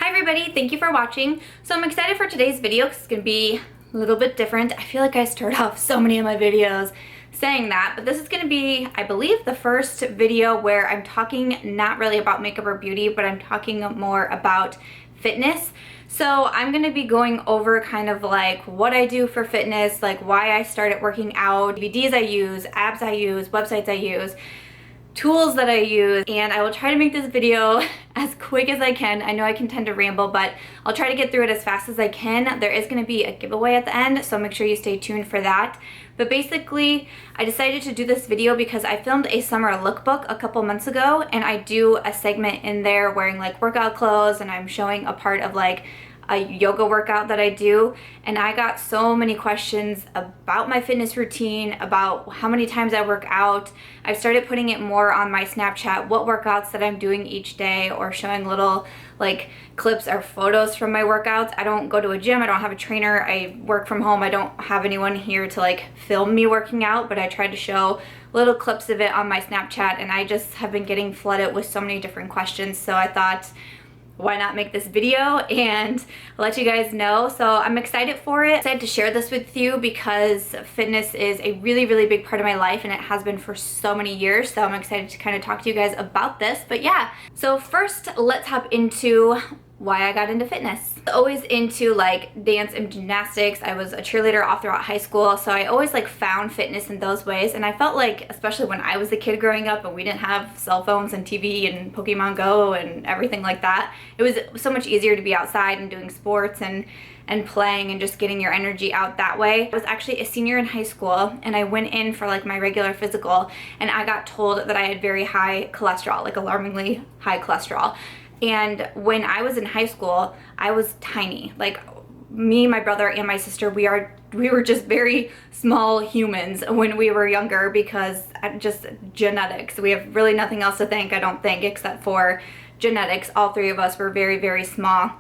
Hi everybody, thank you for watching. So I'm excited for today's video because it's going to be a little bit different. I feel like I start off so many of my videos saying that, but this is going to be, I believe, the first video where I'm talking not really about makeup or beauty, but I'm talking more about fitness. So I'm going to be going over kind of like what I do for fitness, like why I started working out, DVDs I use, apps I use, websites I use, tools that I use, and I will try to make this video as quick as I can. I know I can tend to ramble, but I'll try to get through it as fast as I can. There is going to be a giveaway at the end, so make sure you stay tuned for that. But basically, I decided to do this video because I filmed a summer lookbook a couple months ago, and I do a segment in there wearing like workout clothes, and I'm showing a part of like a yoga workout that I do, and I got so many questions about my fitness routine, about how many times I work out. I've started putting it more on my Snapchat, what workouts that I'm doing each day, or showing little like clips or photos from my workouts. I don't go to a gym, I don't have a trainer, I work from home, I don't have anyone here to like film me working out, but I try to show little clips of it on my Snapchat, and I just have been getting flooded with so many different questions, so I thought, why not make this video and let you guys know. So I'm excited for it. I decided to share this with you because fitness is a really, really big part of my life, and it has been for so many years. So I'm excited to kind of talk to you guys about this. But yeah, so first let's hop into why I got into fitness. Always into like dance and gymnastics. I was a cheerleader all throughout high school, so I always like found fitness in those ways. And I felt like, especially when I was a kid growing up and we didn't have cell phones and TV and Pokemon Go and everything like that, it was so much easier to be outside and doing sports and playing and just getting your energy out that way. I was actually a senior in high school, and I went in for like my regular physical, and I got told that I had very high cholesterol, like alarmingly high cholesterol. And when I was in high school, I was tiny. Like me, my brother, and my sister, we were just very small humans when we were younger because just genetics. We have really nothing else to thank, I don't think, except for genetics. All three of us were very, very small.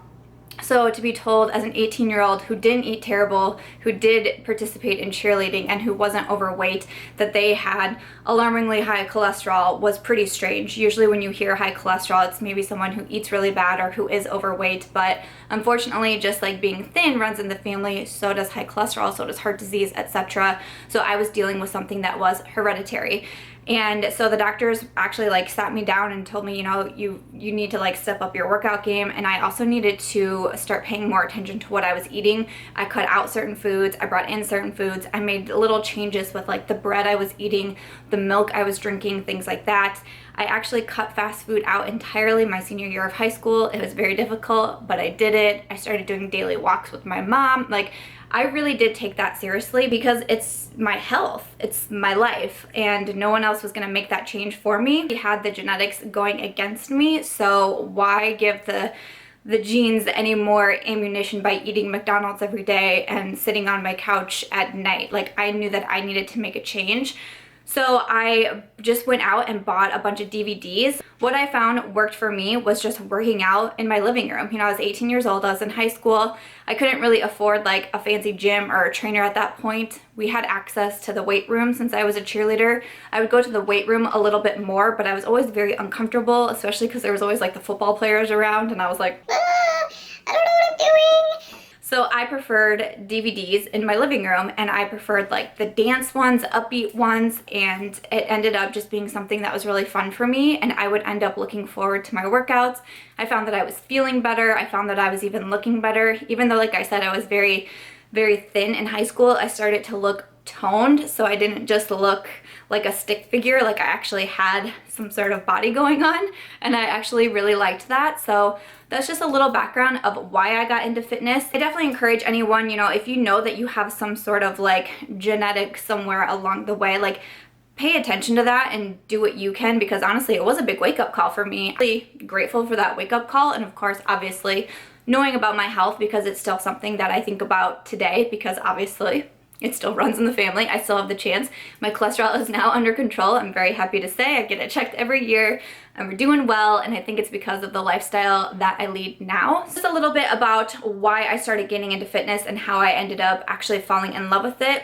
So to be told as an 18-year-old who didn't eat terrible, who did participate in cheerleading, and who wasn't overweight, that they had alarmingly high cholesterol was pretty strange. Usually when you hear high cholesterol, it's maybe someone who eats really bad or who is overweight, but unfortunately, just like being thin runs in the family, so does high cholesterol, so does heart disease, etc. So I was dealing with something that was hereditary. And so the doctors actually like sat me down and told me, you know, you need to like step up your workout game. And I also needed to start paying more attention to what I was eating. I cut out certain foods, I brought in certain foods, I made little changes with like the bread I was eating, the milk I was drinking, things like that. I actually cut fast food out entirely my senior year of high school. It was very difficult, but I did it. I started doing daily walks with my mom. Like, I really did take that seriously because it's my health, it's my life, and no one else was gonna make that change for me. I had the genetics going against me, so why give the genes any more ammunition by eating McDonald's every day and sitting on my couch at night? Like, I knew that I needed to make a change. So I just went out and bought a bunch of DVDs. What I found worked for me was just working out in my living room. You know, I was 18 years old, I was in high school. I couldn't really afford like a fancy gym or a trainer at that point. We had access to the weight room since I was a cheerleader. I would go to the weight room a little bit more, but I was always very uncomfortable, especially because there was always like the football players around, and I was like, I don't know what I'm doing. So I preferred DVDs in my living room, and I preferred like the dance ones, upbeat ones, and it ended up just being something that was really fun for me, and I would end up looking forward to my workouts. I found that I was feeling better. I found that I was even looking better. Even though, like I said, I was very, very thin in high school, I started to look toned, so I didn't just look like a stick figure, like I actually had some sort of body going on, and I actually really liked that. So that's just a little background of why I got into fitness. I definitely encourage anyone, you know, if you know that you have some sort of like genetic somewhere along the way, like pay attention to that and do what you can, because honestly, it was a big wake-up call for me. I'm really grateful for that wake-up call, and of course, obviously, knowing about my health, because it's still something that I think about today, because obviously it still runs in the family. I still have the chance. My cholesterol is now under control. I'm very happy to say. I get it checked every year, and we're doing well, and I think it's because of the lifestyle that I lead now. Just a little bit about why I started getting into fitness and how I ended up actually falling in love with it.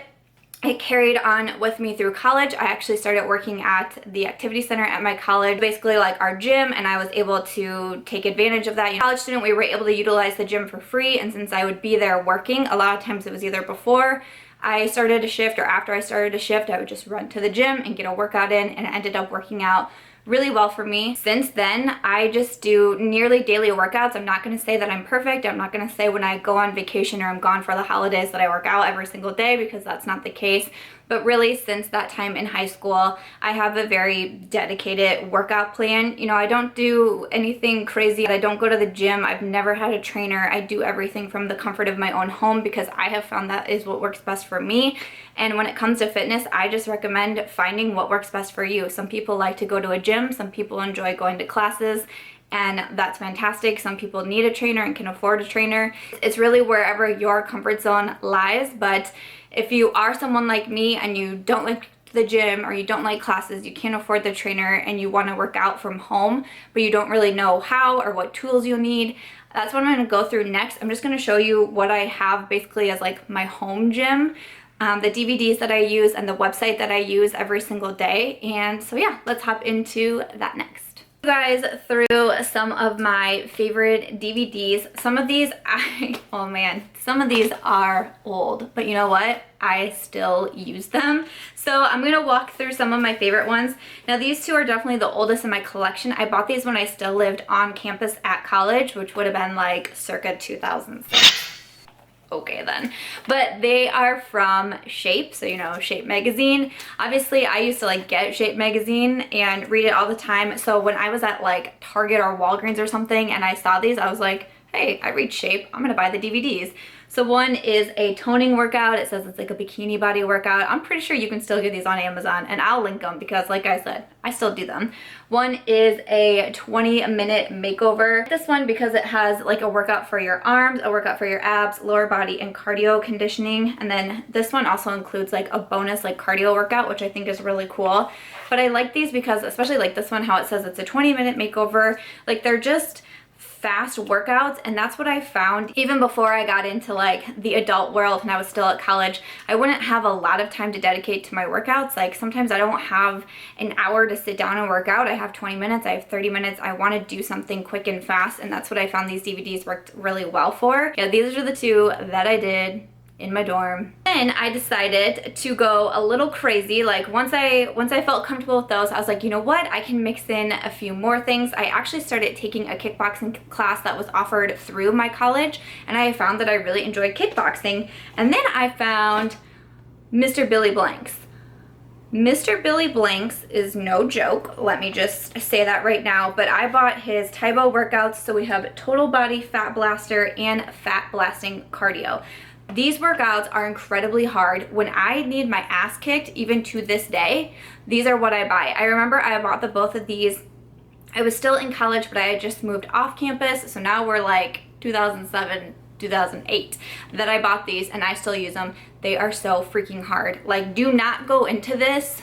it carried on with me through college. I actually started working at the activity center at my college, basically like our gym, and I was able to take advantage of that. College student, we were able to utilize the gym for free, and since I would be there working, a lot of times it was either before I started a shift or after I started a shift, I would just run to the gym and get a workout in, and it ended up working out really well for me. Since then, I just do nearly daily workouts. I'm not gonna say that I'm perfect. I'm not gonna say when I go on vacation or I'm gone for the holidays that I work out every single day, because that's not the case. But really, since that time in high school, I have a very dedicated workout plan. You know, I don't do anything crazy. I don't go to the gym. I've never had a trainer. I do everything from the comfort of my own home because I have found that is what works best for me. And when it comes to fitness, I just recommend finding what works best for you. Some people like to go to a gym. Some people enjoy going to classes, and that's fantastic. Some people need a trainer and can afford a trainer. It's really wherever your comfort zone lies. But if you are someone like me and you don't like the gym or you don't like classes, you can't afford the trainer, and you want to work out from home, but you don't really know how or what tools you'll need, that's what I'm going to go through next. I'm just going to show you what I have basically as like my home gym. The DVDs that I use and the website that I use every single day. And so yeah, let's hop into that next. You guys, through some of my favorite DVDs. Some of these, oh man, some of these are old, but you know what? I still use them. So I'm gonna walk through some of my favorite ones. Now these two are definitely the oldest in my collection. I bought these when I still lived on campus at college, which would have been like circa 2006. Okay then, but they are from Shape, so you know, Shape magazine. Obviously I used to like get Shape magazine and read it all the time, so when I was at like Target or Walgreens or something and I saw these, I was like, hey, I read Shape, I'm gonna buy the DVDs. So one is a toning workout. It says it's like a bikini body workout. I'm pretty sure you can still get these on Amazon, and I'll link them because like I said, I still do them. One is a 20-minute makeover. This one because it has like a workout for your arms, a workout for your abs, lower body, and cardio conditioning. And then this one also includes like a bonus like cardio workout, which I think is really cool. But I like these because, especially like this one, how it says it's a 20-minute makeover, like they're just fast workouts, and that's what I found even before I got into like the adult world and I was still at college. I wouldn't have a lot of time to dedicate to my workouts. Like sometimes I don't have an hour to sit down and work out. I have 20 minutes, I have 30 minutes. I want to do something quick and fast, and that's what I found these DVDs worked really well for. Yeah, these are the two that I did in my dorm. Then I decided to go a little crazy. Like once I felt comfortable with those, I was like, you know what? I can mix in a few more things. I actually started taking a kickboxing class that was offered through my college, and I found that I really enjoyed kickboxing. And then I found Mr. Billy Blanks. Mr. Billy Blanks is no joke, let me just say that right now, but I bought his Tae Bo workouts. So we have total body fat blaster and fat blasting cardio. These workouts are incredibly hard. When I need my ass kicked, even to this day, these are what I buy. I remember I bought both of these. I was still in college, but I had just moved off campus. So now we're like 2007, 2008 that I bought these, and I still use them. They are so freaking hard. Like, do not go into this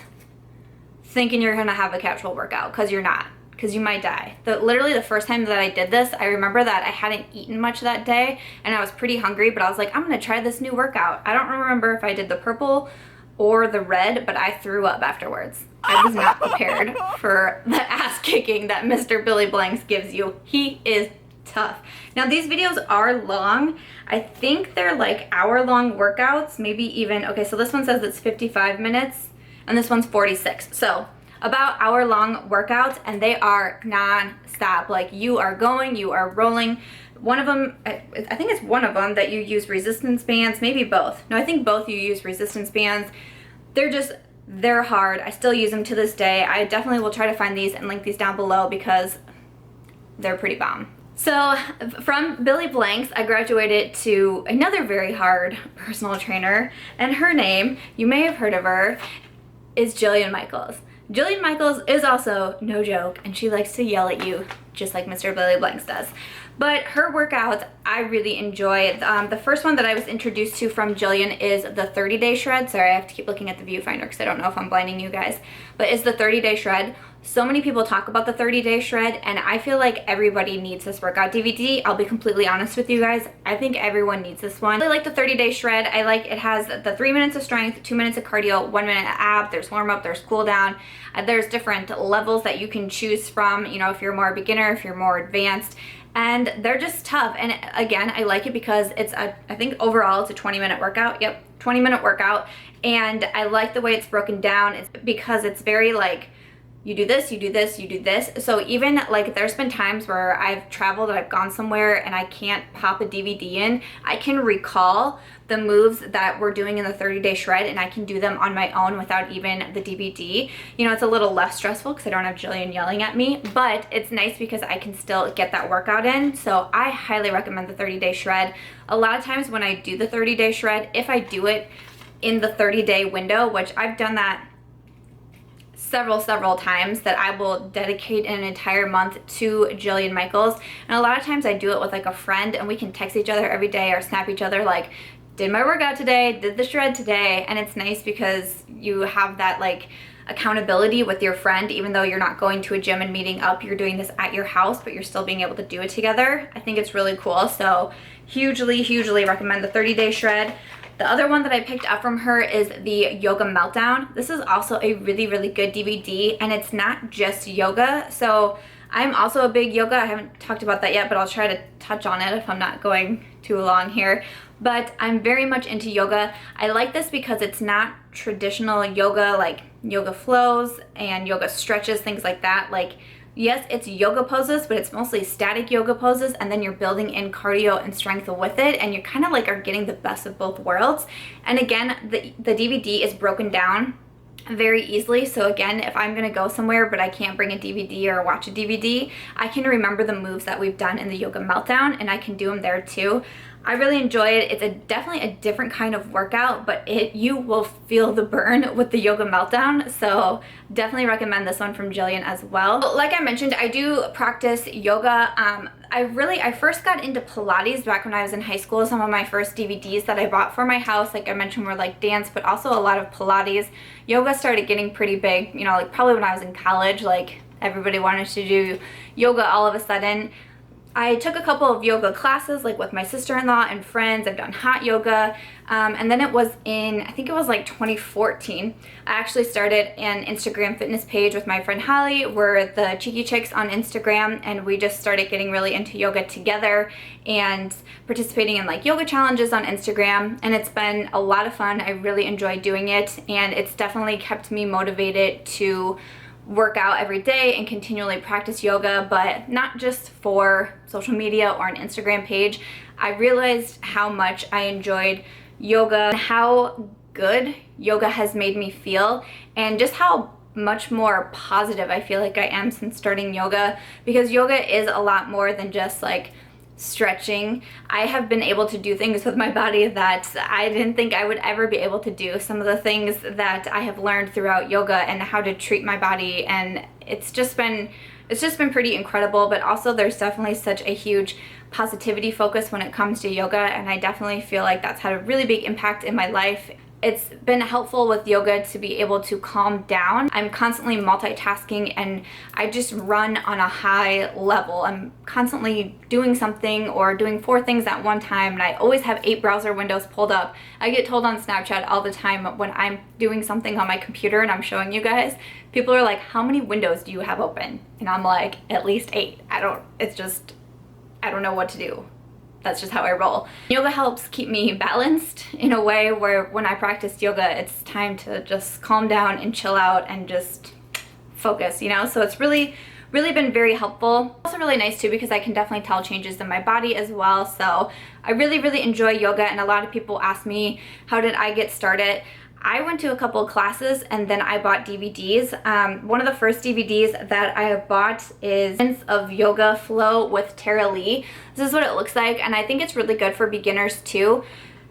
thinking you're gonna have a casual workout, because you're not. Because you might die. Literally the first time that I did this, I remember that I hadn't eaten much that day and I was pretty hungry, but I was like, I'm gonna try this new workout. I don't remember if I did the purple or the red, but I threw up afterwards. I was not prepared for the ass kicking that Mr. Billy Blanks gives you. He is tough. Now these videos are long. I think they're like hour-long workouts, maybe even, okay, so this one says it's 55 minutes and this one's 46. So about hour-long workouts, and they are non-stop. Like, you are going, you are rolling. One of them, I think it's one of them that you use resistance bands, maybe both. No, I think both you use resistance bands. They're hard. I still use them to this day. I definitely will try to find these and link these down below because they're pretty bomb. So from Billy Blanks, I graduated to another very hard personal trainer, and her name, you may have heard of her, is Jillian Michaels. Jillian Michaels is also no joke, and she likes to yell at you just like Mr. Billy Blanks does. But her workouts I really enjoy. The first one that I was introduced to from Jillian is the 30-day shred. Sorry, I have to keep looking at the viewfinder because I don't know if I'm blinding you guys. But it's the 30-day shred. So many people talk about the 30-day shred, and I feel like everybody needs this workout DVD. I'll be completely honest with you guys. I think everyone needs this one. I really like the 30-day shred. I like it has the 3 minutes of strength, 2 minutes of cardio, 1 minute of ab, there's warm up, there's cool down. There's different levels that you can choose from, you know, if you're more a beginner, if you're more advanced. And they're just tough. And again, I like it because I think overall it's a 20-minute workout. Yep, 20-minute workout. And I like the way it's broken down. It's because it's very like, you do this, you do this, you do this. So even like there's been times where I've traveled, I've gone somewhere and I can't pop a DVD in. I can recall the moves that we're doing in the 30-day shred and I can do them on my own without even the DVD. You know, it's a little less stressful because I don't have Jillian yelling at me, but it's nice because I can still get that workout in. So I highly recommend the 30-day shred. A lot of times when I do the 30-day shred, if I do it in the 30-day window, which I've done that several times, that I will dedicate an entire month to Jillian Michaels. And a lot of times I do it with like a friend and we can text each other every day or snap each other like, did my workout today, did the shred today. And it's nice because you have that like accountability with your friend, even though you're not going to a gym and meeting up, you're doing this at your house, but you're still being able to do it together. I think it's really cool. So hugely recommend the 30-day shred. The other one that I picked up from her is the Yoga Meltdown. This is also a really good DVD, and it's not just yoga. So I'm also a big yoga. I haven't talked about that yet, but I'll try to touch on it if I'm not going too long here. But I'm very much into yoga. I like this because it's not traditional yoga, like yoga flows and yoga stretches, things like that. Like, yes, it's yoga poses, but it's mostly static yoga poses, and then you're building in cardio and strength with it, and you kind of like are getting the best of both worlds. And again, the DVD is broken down very easily. So again, if I'm gonna go somewhere but I can't bring a DVD or watch a DVD, I can remember the moves that we've done in the Yoga Meltdown and I can do them there too. I really enjoy it. It's definitely a different kind of workout, but you will feel the burn with the Yoga Meltdown. So definitely recommend this one from Jillian as well. Like I mentioned, I do practice yoga. I first got into Pilates back when I was in high school. Some of my first DVDs that I bought for my house, like I mentioned, were like dance, but also a lot of Pilates. Yoga started getting pretty big, you know, like probably when I was in college, like everybody wanted to do yoga all of a sudden. I took a couple of yoga classes, like with my sister-in-law and friends. I've done hot yoga. And then it was I think it was like 2014, I actually started an Instagram fitness page with my friend Holly. We're the Cheeky Chicks on Instagram, and we just started getting really into yoga together and participating in like yoga challenges on Instagram. And it's been a lot of fun. I really enjoy doing it, and it's definitely kept me motivated to work out every day and continually practice yoga, but not just for social media or an Instagram page. I realized how much I enjoyed yoga and how good yoga has made me feel, and just how much more positive I feel like I am since starting yoga, because yoga is a lot more than just like stretching. I have been able to do things with my body that I didn't think I would ever be able to do. Some of the things that I have learned throughout yoga and how to treat my body, and it's just been pretty incredible. But also there's definitely such a huge positivity focus when it comes to yoga, and I definitely feel like that's had a really big impact in my life. It's been helpful with yoga to be able to calm down. I'm constantly multitasking and I just run on a high level. I'm constantly doing something or doing 4 things at one time, and I always have 8 browser windows pulled up. I get told on Snapchat all the time when I'm doing something on my computer and I'm showing you guys, people are like, how many windows do you have open? And I'm like, at least 8. I don't know what to do. That's just how I roll. Yoga helps keep me balanced in a way where when I practice yoga, it's time to just calm down and chill out and just focus, you know? So it's really been very helpful. Also really nice too, because I can definitely tell changes in my body as well. So I really enjoy yoga, and a lot of people ask me, how did I get started? I went to a couple of classes and then I bought DVDs. One of the first DVDs that I have bought is of Yoga Flow with Tara Lee. This is what it looks like, and I think it's really good for beginners too.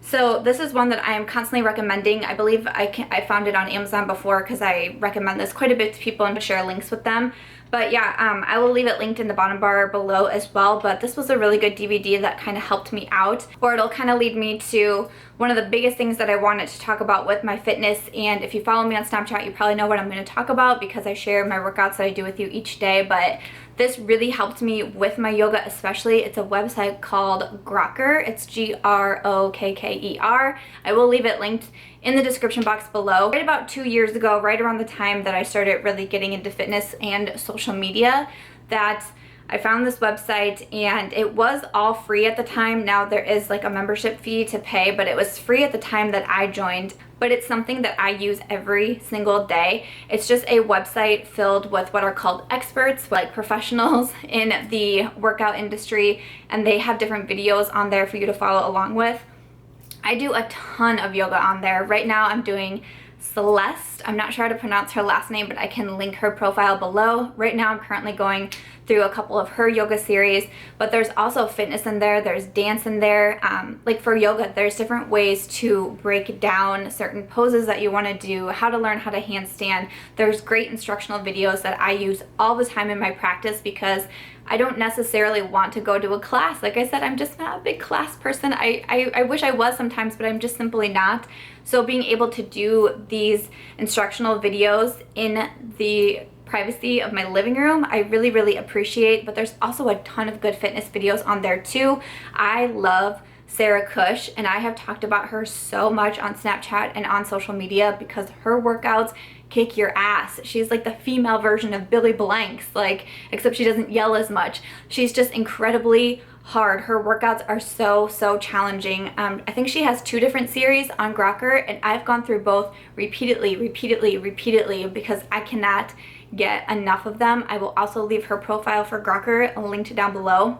So this is one that I am constantly recommending. I believe I found it on Amazon before because I recommend this quite a bit to people and share links with them. But yeah, I will leave it linked in the bottom bar below as well. But this was a really good DVD that kind of helped me out, or it'll kind of lead me to one of the biggest things that I wanted to talk about with my fitness. And if you follow me on Snapchat, you probably know what I'm going to talk about because I share my workouts that I do with you each day. But this really helped me with my yoga especially. It's a website called Grokker. It's Grokker. I will leave it linked in the description box below. Right about 2 years ago, right around the time that I started really getting into fitness and social media, that I found this website, and it was all free at the time. Now there is like a membership fee to pay, but it was free at the time that I joined. But it's something that I use every single day. It's just a website filled with what are called experts, like professionals in the workout industry, and they have different videos on there for you to follow along with. I do a ton of yoga on there. Right now I'm doing Celeste. I'm not sure how to pronounce her last name, but I can link her profile below. Right now I'm currently going through a couple of her yoga series, but there's also fitness in there, there's dance in there. Like for yoga, there's different ways to break down certain poses that you want to do, how to learn how to handstand. There's great instructional videos that I use all the time in my practice because I don't necessarily want to go to a class. Like I said, I'm just not a big class person. I wish I was sometimes, but I'm just simply not. So being able to do these instructional videos in the privacy of my living room, I really, really appreciate. But there's also a ton of good fitness videos on there too. I love Sarah Kusch, and I have talked about her so much on Snapchat and on social media because her workouts kick your ass. She's like the female version of Billy Blanks, like, except she doesn't yell as much. She's just incredibly hard. Her workouts are so challenging. I think she has 2 different series on Grokker, and I've gone through both repeatedly because I cannot get enough of them. I will also leave her profile for Grokker linked down below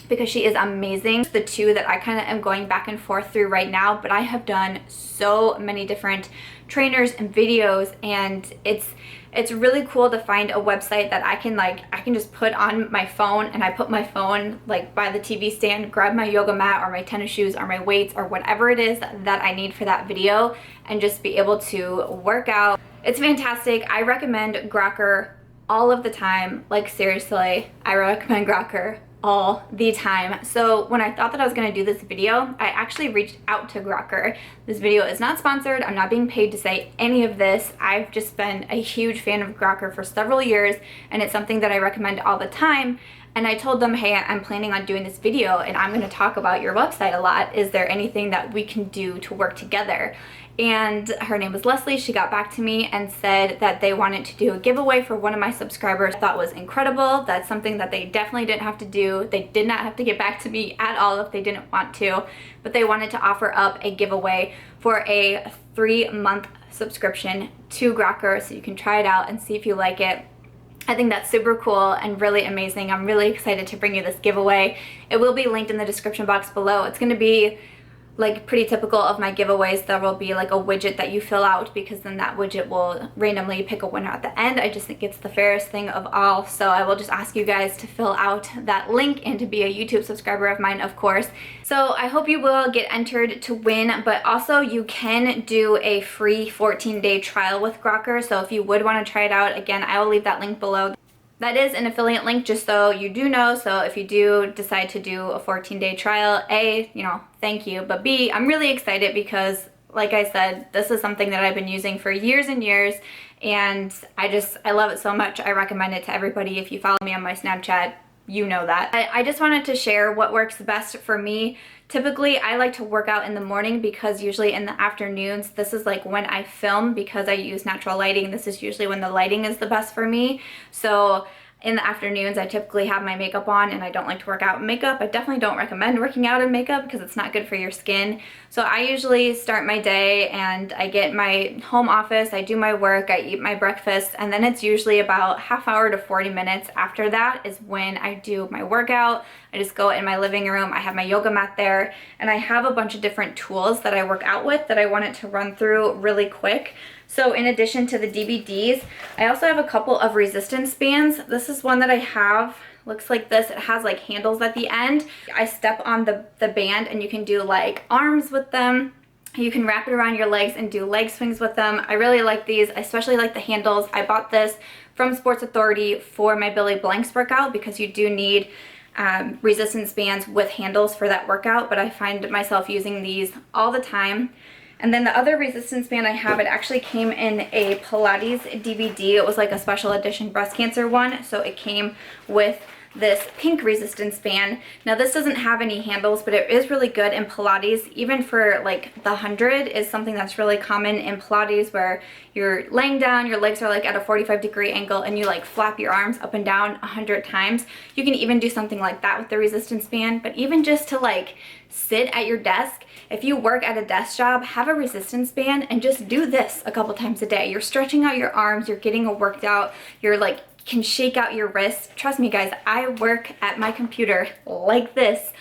because she is amazing. The 2 that I kind of am going back and forth through right now, but I have done so many different trainers and videos, and it's really cool to find a website that I can just put on my phone, and I put my phone like by the TV stand, grab my yoga mat or my tennis shoes or my weights or whatever it is that I need for that video, and just be able to work out. It's fantastic. I recommend Grokker all of the time. Like seriously, I recommend Grokker all the time. So when I thought that I was going to do this video, I actually reached out to Grokker. This video is not sponsored. I'm not being paid to say any of this. I've just been a huge fan of Grokker for several years, and it's something that I recommend all the time. And I told them, hey, I'm planning on doing this video and I'm going to talk about your website a lot. Is there anything that we can do to work together? And her name was Leslie. She got back to me and said that they wanted to do a giveaway for one of my subscribers. I thought was incredible. That's something that they definitely didn't have to do. They did not have to get back to me at all if they didn't want to, but they wanted to offer up a giveaway for a 3-month subscription to Grokker so you can try it out and see if you like it. I think that's super cool and really amazing. I'm really excited to bring you this giveaway. It will be linked in the description box below. It's going to be like pretty typical of my giveaways. There will be like a widget that you fill out, because then that widget will randomly pick a winner at the end. I just think it's the fairest thing of all. So I will just ask you guys to fill out that link and to be a YouTube subscriber of mine, of course. So I hope you will get entered to win, but also you can do a free 14-day trial with Grokker. So if you would want to try it out, again, I will leave that link below. That is an affiliate link, just so you do know. So if you do decide to do a 14-day trial, A, you know, thank you. But B, I'm really excited because, like I said, this is something that I've been using for years and years, and I love it so much. I recommend it to everybody. If you follow me on my Snapchat, you know that. I just wanted to share what works best for me. Typically, I like to work out in the morning because usually in the afternoons, this is like when I film, because I use natural lighting. This is usually when the lighting is the best for me. So in the afternoons, I typically have my makeup on, and I don't like to work out in makeup. I definitely don't recommend working out in makeup because it's not good for your skin. So I usually start my day and I get my home office, I do my work, I eat my breakfast, and then it's usually about half hour to 40 minutes after that is when I do my workout. I just go in my living room, I have my yoga mat there, and I have a bunch of different tools that I work out with that I wanted to run through really quick. So in addition to the DVDs, I also have a couple of resistance bands. This is one that I have. Looks like this. It has like handles at the end. I step on the band and you can do like arms with them. You can wrap it around your legs and do leg swings with them. I really like these. I especially like the handles. I bought this from Sports Authority for my Billy Blanks workout because you do need resistance bands with handles for that workout, but I find myself using these all the time. And then the other resistance band I have, it actually came in a Pilates DVD. It was like a special edition breast cancer one, so it came with this pink resistance band. Now this doesn't have any handles, but it is really good in Pilates. Even for like the 100 is something that's really common in Pilates, where you're laying down, your legs are like at a 45-degree angle, and you like flap your arms up and down 100 times. You can even do something like that with the resistance band. But even just to like sit at your desk, if you work at a desk job, have a resistance band and just do this a couple times a day. You're stretching out your arms, you're getting a workout, you're like can shake out your wrists. Trust me guys, I work at my computer like this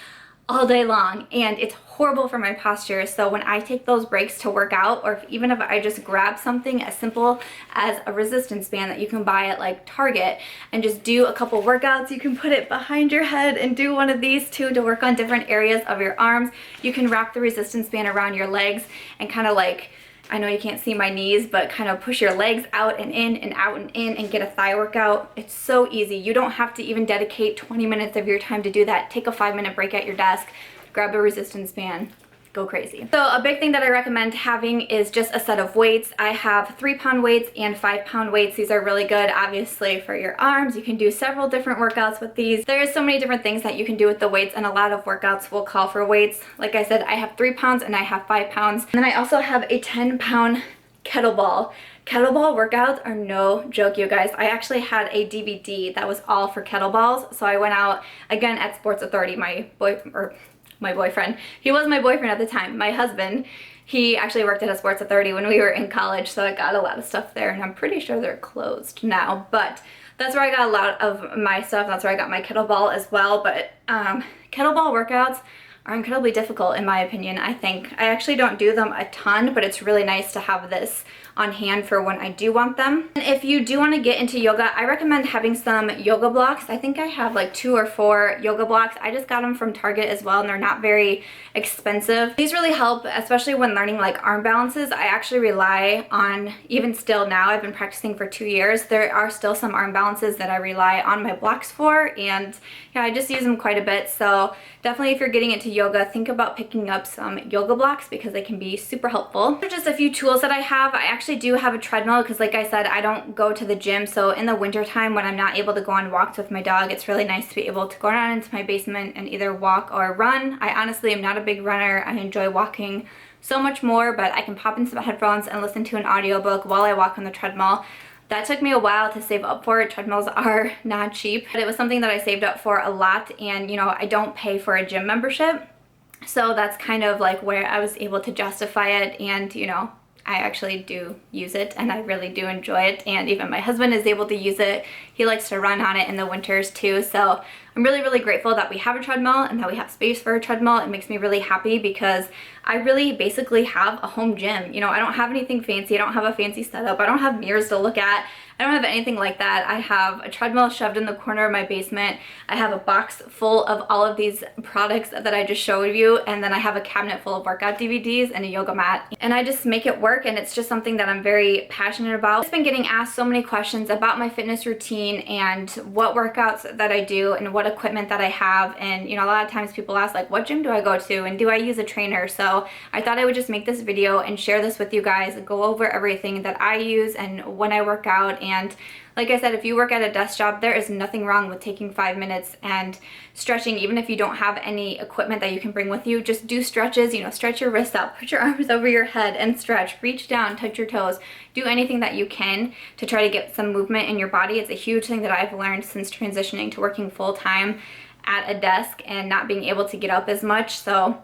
all day long and it's horrible for my posture. So when I take those breaks to work out, or even if I just grab something as simple as a resistance band that you can buy at like Target and just do a couple workouts, you can put it behind your head and do one of these too to work on different areas of your arms. You can wrap the resistance band around your legs and kind of like, I know you can't see my knees, but kind of push your legs out and in and out and in and get a thigh workout. It's so easy. You don't have to even dedicate 20 minutes of your time to do that. Take a 5-minute break at your desk, grab a resistance band, go crazy. So a big thing that I recommend having is just a set of weights. I have 3-pound weights and 5-pound weights. These are really good, obviously, for your arms. You can do several different workouts with these. There's so many different things that you can do with the weights, and a lot of workouts will call for weights. Like I said, I have 3 pounds and I have 5 pounds. And then I also have a 10-pound kettlebell. Kettlebell workouts are no joke, you guys. I actually had a DVD that was all for kettlebells. So I went out, again, at Sports Authority, my boyfriend. He was my boyfriend at the time, my husband. He actually worked at a Sports Authority when we were in college, so I got a lot of stuff there, and I'm pretty sure they're closed now, but that's where I got a lot of my stuff. That's where I got my kettlebell as well. But kettlebell workouts are incredibly difficult in my opinion, I think. I actually don't do them a ton, but it's really nice to have this on hand for when I do want them. And if you do want to get into yoga, I recommend having some yoga blocks. I think I have like 2 or 4 yoga blocks. I just got them from Target as well, and they're not very expensive. These really help, especially when learning like arm balances. I actually rely on, even still now, I've been practicing for 2 years, there are still some arm balances that I rely on my blocks for, and yeah, I just use them quite a bit. So definitely if you're getting into yoga, think about picking up some yoga blocks because they can be super helpful. These are just a few tools that I have. I actually do have a treadmill because, like I said, I don't go to the gym, so in the winter time when I'm not able to go on walks with my dog, it's really nice to be able to go down into my basement and either walk or run. I honestly am not a big runner. I enjoy walking so much more, but I can pop in some headphones and listen to an audiobook while I walk on the treadmill. That took me a while to save up for it. Treadmills are not cheap, but it was something that I saved up for a lot, and you know, I don't pay for a gym membership, so that's kind of like where I was able to justify it. And you know, I actually do use it and I really do enjoy it, and even my husband is able to use it. He likes to run on it in the winters too, so I'm really grateful that we have a treadmill and that we have space for a treadmill. It makes me really happy because I really basically have a home gym. You know, I don't have anything fancy. I don't have a fancy setup. I don't have mirrors to look at. I don't have anything like that. I have a treadmill shoved in the corner of my basement. I have a box full of all of these products that I just showed you, and then I have a cabinet full of workout DVDs and a yoga mat. And I just make it work, and it's just something that I'm very passionate about. I've just been getting asked so many questions about my fitness routine and what workouts that I do and what equipment that I have. And you know, a lot of times people ask like, what gym do I go to and do I use a trainer? So I thought I would just make this video and share this with you guys, go over everything that I use and when I work out. And like I said, if you work at a desk job, there is nothing wrong with taking 5 minutes and stretching. Even if you don't have any equipment that you can bring with you, just do stretches. You know, stretch your wrists out, put your arms over your head and stretch, reach down, touch your toes, do anything that you can to try to get some movement in your body. It's a huge thing that I've learned since transitioning to working full-time at a desk and not being able to get up as much. So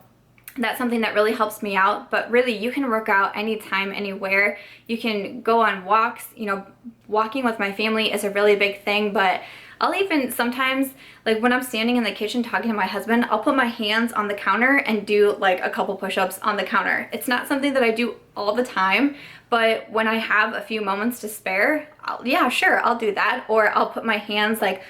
that's something that really helps me out. But really, you can work out anytime, anywhere. You can go on walks. You know, walking with my family is a really big thing, but I'll even sometimes, like when I'm standing in the kitchen talking to my husband, I'll put my hands on the counter and do like a couple push-ups on the counter. It's not something that I do all the time, but when I have a few moments to spare, yeah, sure, I'll do that. Or I'll put my hands like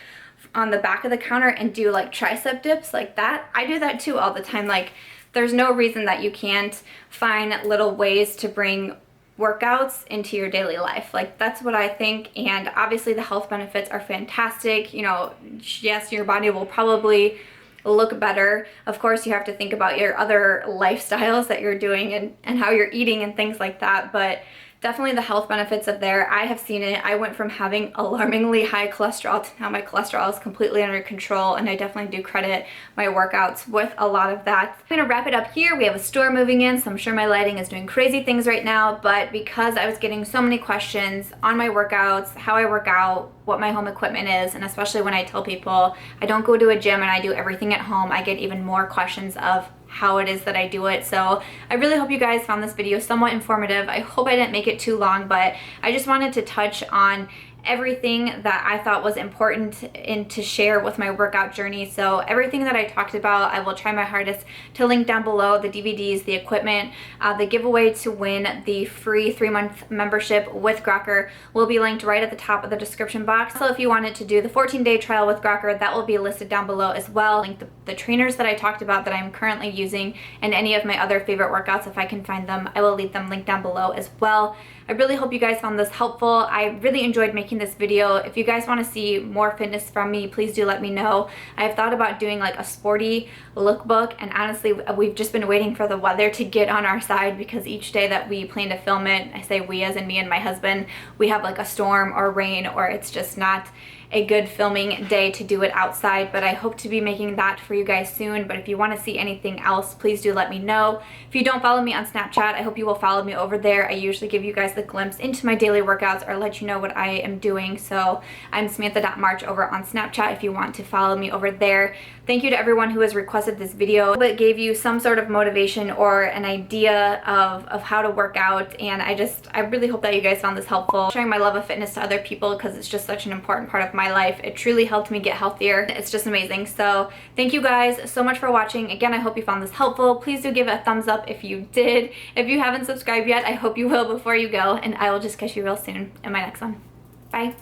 on the back of the counter and do like tricep dips like that. I do that too all the time. Like there's no reason that you can't find little ways to bring workouts into your daily life. Like that's what I think, and obviously the health benefits are fantastic. You know, yes, your body will probably look better. Of course, you have to think about your other lifestyles that you're doing and how you're eating and things like that, but definitely the health benefits of there. I have seen it. I went from having alarmingly high cholesterol to now my cholesterol is completely under control, and I definitely do credit my workouts with a lot of that. I'm gonna wrap it up here. We have a store moving in, so I'm sure my lighting is doing crazy things right now, but because I was getting so many questions on my workouts, how I work out, what my home equipment is, and especially when I tell people I don't go to a gym and I do everything at home, I get even more questions of how it is that I do it. So I really hope you guys found this video somewhat informative. I hope I didn't make it too long, but I just wanted to touch on everything that I thought was important and to share with my workout journey. So everything that I talked about, I will try my hardest to link down below: the DVDs, the equipment, the giveaway to win the free 3-month membership with Grokker will be linked right at the top of the description box. So if you wanted to do the 14-day trial with Grokker, that will be listed down below as well. Link the trainers that I talked about that I'm currently using, and any of my other favorite workouts, if I can find them, I will leave them linked down below as well. I really hope you guys found this helpful. I really enjoyed making this video. If you guys want to see more fitness from me, please do let me know. I have thought about doing like a sporty lookbook, and honestly, we've just been waiting for the weather to get on our side, because each day that we plan to film it, I say we as in me and my husband, we have like a storm or rain, or it's just not a good filming day to do it outside. But I hope to be making that for you guys soon. But if you want to see anything else, please do let me know. If you don't follow me on Snapchat, I hope you will follow me over there. I usually give you guys the glimpse into my daily workouts or let you know what I am doing. So I'm Samantha.March over on Snapchat if you want to follow me over there. Thank you to everyone who has requested this video. It gave you some sort of motivation or an idea of how to work out, and I really hope that you guys found this helpful. Sharing my love of fitness to other people, because it's just such an important part of my life. It truly helped me get healthier. It's just amazing. So thank you guys so much for watching. Again, I hope you found this helpful. Please do give it a thumbs up if you did. If you haven't subscribed yet, I hope you will before you go, and I will just catch you real soon in my next one. Bye.